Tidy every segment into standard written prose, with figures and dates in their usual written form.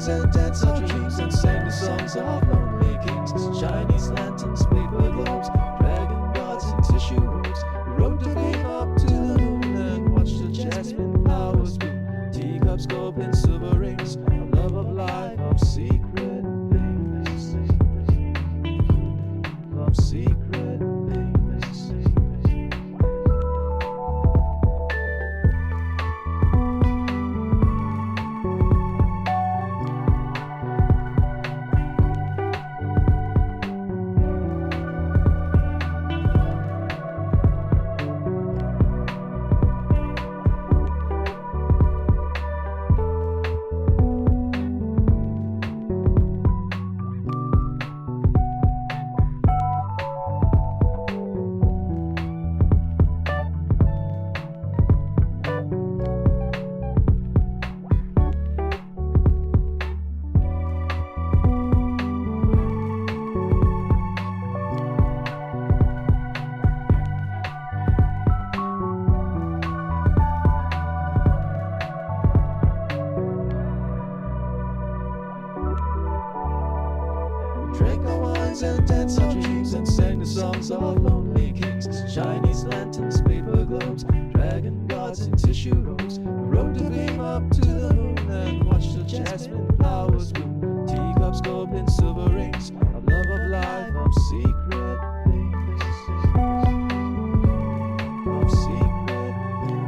wines and danced our dreams and sang the songs of lonely kings. Chinese lanterns, paper globes, dragon gods in tissue robes. We rode the beam up to the moon and watched the jasmine flowers bloom. Teacups, goblins, silver rings, a love of life, of secret things, of secret things. Drank our wines and danced our dreams and sang the songs of lonely kings. Chinese lanterns, paper globes, dragon gods in tissue robes. We rode the beam up to the moon and watched the jasmine flowers bloom. Teacups, goblins, silver rings, a love of life, of secret things, of secret things.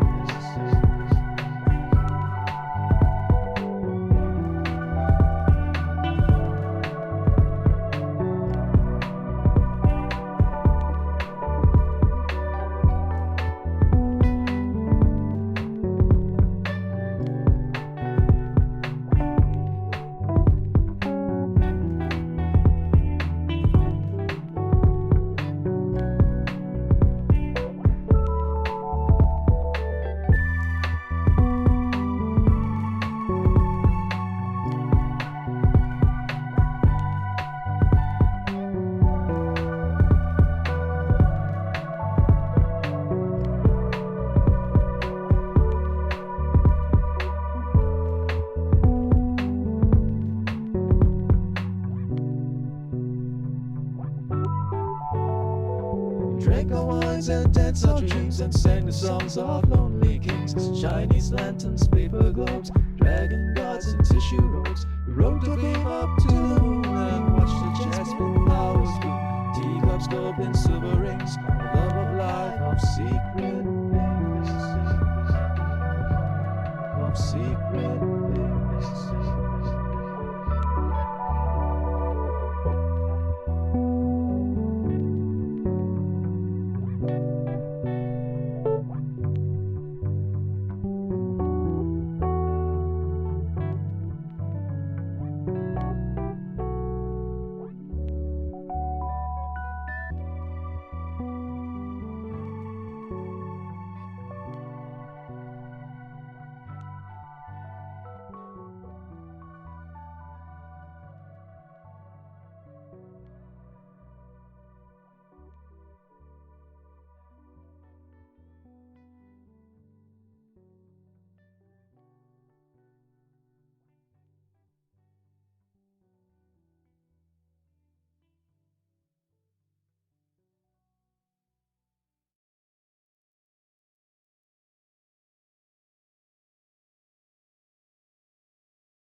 Drank our wines and danced our dreams and sang the songs of lonely kings. Chinese lanterns, paper globes, dragon gods in tissue robes. We rode the beam up to the moon and watched